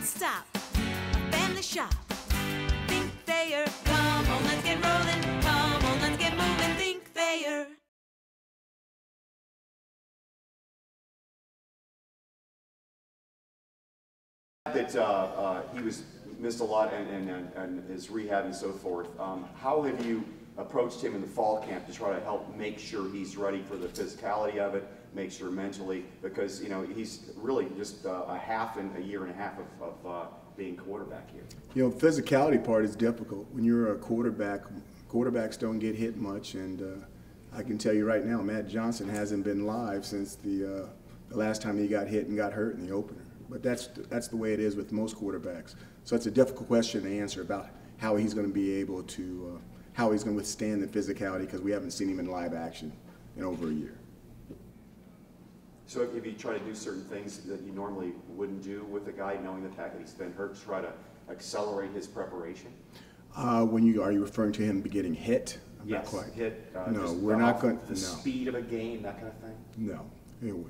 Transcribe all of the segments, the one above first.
and stop. A family shop. Think Thayer. Come on, let's get rolling. Come on, let's get moving. Think Thayer. That he was missed a lot and his rehab and so forth. How have you approached him in the fall camp to try to help make sure he's ready for the physicality of it, make sure mentally, because he's really just a year and a half of being quarterback here. The physicality part is difficult. When you're a quarterback, quarterbacks don't get hit much, and I can tell you right now, Matt Johnson hasn't been live since the last time he got hit and got hurt in the opener. But that's the way it is with most quarterbacks. So it's a difficult question to answer about how he's going to be able to, how he's going to withstand the physicality, because we haven't seen him in live action in over a year. So if you try to do certain things that you normally wouldn't do with a guy, knowing the fact that he's been hurt, to try to accelerate his preparation? Are you referring to him getting hit? Yes, not quite. Hit. No, we're not going to. The speed of a game, that kind of thing? No.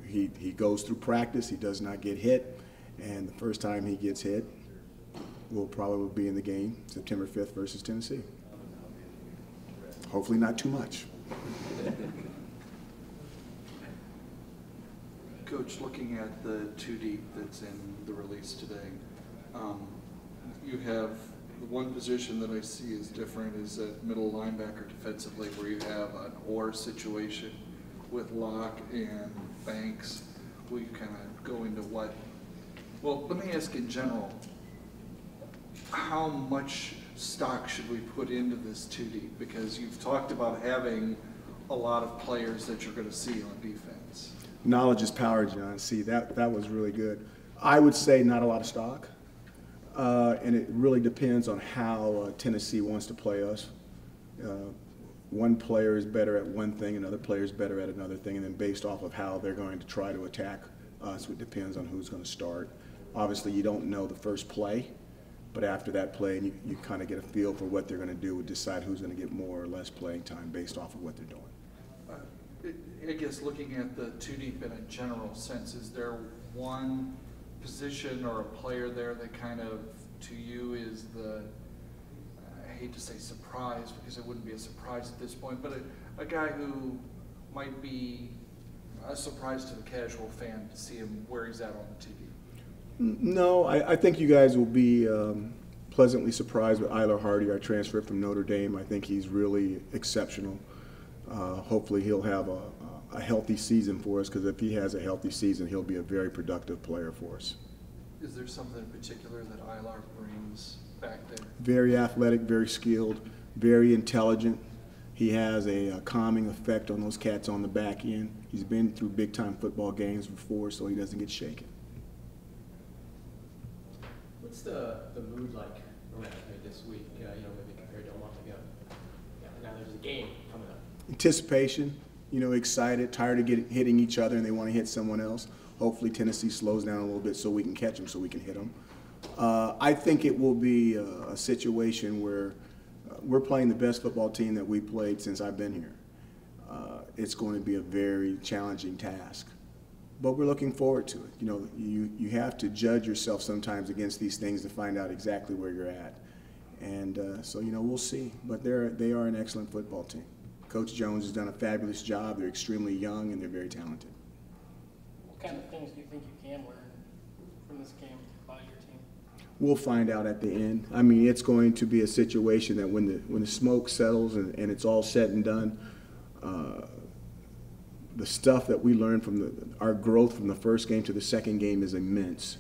He goes through practice. He does not get hit. And the first time he gets hit will probably be in the game, September 5th versus Tennessee. Hopefully not too much. Coach, looking at the two deep that's in the release today, you have the one position that I see is different is at middle linebacker defensively, where you have an or situation with Locke and Banks. Will you kind of go into what? Well, let me ask in general, how much stock should we put into this two deep? Because you've talked about having a lot of players that you're going to see on defense. Knowledge is power, John. See, that was really good. I would say not a lot of stock, and it really depends on how Tennessee wants to play us. One player is better at one thing, another player is better at another thing, and then based off of how they're going to try to attack us, it depends on who's going to start. Obviously, you don't know the first play, but after that play, you kind of get a feel for what they're going to do and decide who's going to get more or less playing time based off of what they're doing. I guess looking at the two deep in a general sense, is there one position or a player there that kind of, to you, is the, I hate to say surprise because it wouldn't be a surprise at this point, but a guy who might be a surprise to the casual fan to see him where he's at on the two deep? No, I think you guys will be pleasantly surprised with Eiler Hardy, our transfer from Notre Dame. I think he's really exceptional. Hopefully he'll have a healthy season for us, because if he has a healthy season, he'll be a very productive player for us. Is there something in particular that Eiler brings back there? Very athletic, very skilled, very intelligent. He has a calming effect on those cats on the back end. He's been through big-time football games before, so he doesn't get shaken. What's the mood like around here this week, maybe compared to a month ago? Yeah, now there's a game coming up. Anticipation, excited, tired of hitting each other, and they want to hit someone else. Hopefully Tennessee slows down a little bit so we can catch them, so we can hit them. I think it will be a situation where we're playing the best football team that we played since I've been here. It's going to be a very challenging task, but we're looking forward to it. You have to judge yourself sometimes against these things to find out exactly where you're at. And so, we'll see. But they are an excellent football team. Coach Jones has done a fabulous job. They're extremely young, and they're very talented. What kind of things do you think you can learn from this game about your team? We'll find out at the end. I mean, it's going to be a situation that when the smoke settles and it's all said and done, the stuff that we learned from our growth from the first game to the second game is immense.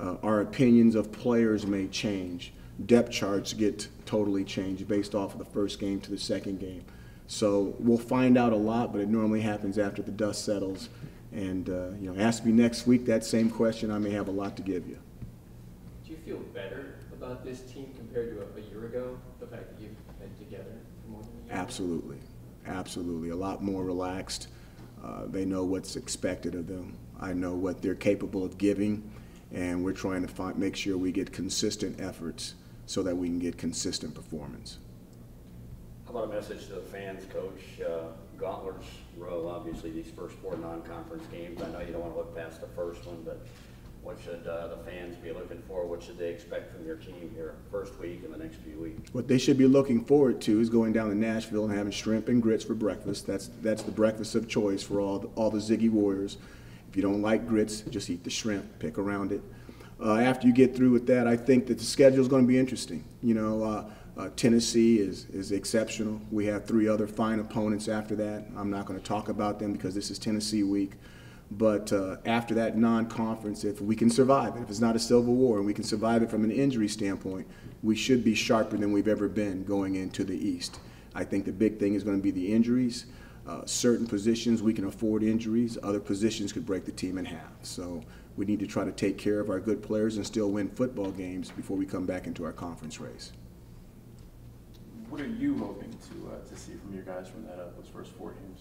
Our opinions of players may change. Depth charts get totally changed based off of the first game to the second game. So we'll find out a lot, but it normally happens after the dust settles. And ask me next week that same question. I may have a lot to give you. Do you feel better about this team compared to a year ago? The fact that you've been together for more than a year? Absolutely, absolutely. A lot more relaxed. They know what's expected of them. I know what they're capable of giving, and we're trying to make sure we get consistent efforts so that we can get consistent performance. How about a message to the fans, Coach? Gauntlets row, obviously, these first 4 non-conference games. I know you don't want to look past the first one, but What should the fans be looking for? What should they expect from your team here first week and the next few weeks? What they should be looking forward to is going down to Nashville and having shrimp and grits for breakfast. That's the breakfast of choice for all the Ziggy Warriors. If you don't like grits, just eat the shrimp, pick around it. After you get through with that, I think that the schedule is going to be interesting. You know, Tennessee is exceptional. We have 3 other fine opponents after that. I'm not going to talk about them because this is Tennessee week. But after that non-conference, if we can survive it, if it's not a civil war and we can survive it from an injury standpoint, we should be sharper than we've ever been going into the East. I think the big thing is going to be the injuries. Certain positions we can afford injuries. Other positions could break the team in half. So we need to try to take care of our good players and still win football games before we come back into our conference race. What are you hoping to see from your guys from those first 4 games?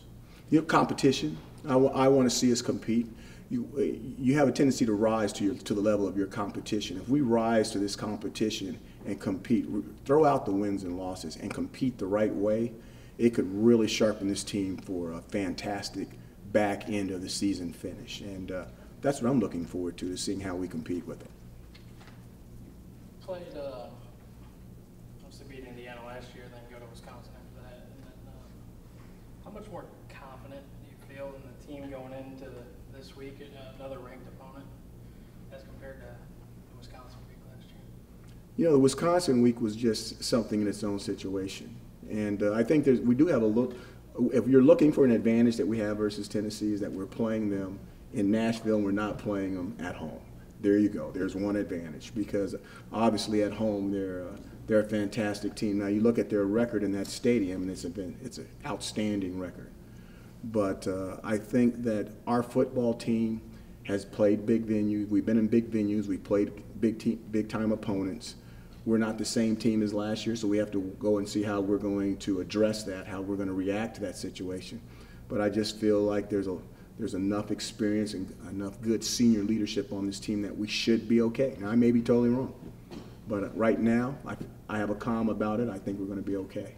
You know, competition. I want to see us compete. You have a tendency to rise to the level of your competition. If we rise to this competition and compete, throw out the wins and losses and compete the right way, it could really sharpen this team for a fantastic back end of the season finish. And that's what I'm looking forward to seeing how we compete with them. Played, obviously beat Indiana last year, then go to Wisconsin after that. And then, how much more confident do you feel in the team going into this week, another ranked opponent, as compared to the Wisconsin week last year? You know, the Wisconsin week was just something in its own situation. And I think we do have a look. If you're looking for an advantage that we have versus Tennessee, is that we're playing them in Nashville and we're not playing them at home. There you go. There's one advantage, because obviously at home they're a fantastic team. Now you look at their record in that stadium, and it's an outstanding record. But I think that our football team has played big venues. We've been in big venues. We've played big time opponents. We're not the same team as last year, so we have to go and see how we're going to address that, how we're going to react to that situation. But I just feel like there's enough experience and enough good senior leadership on this team that we should be okay. Now, I may be totally wrong, but right now I have a calm about it. I think we're going to be okay.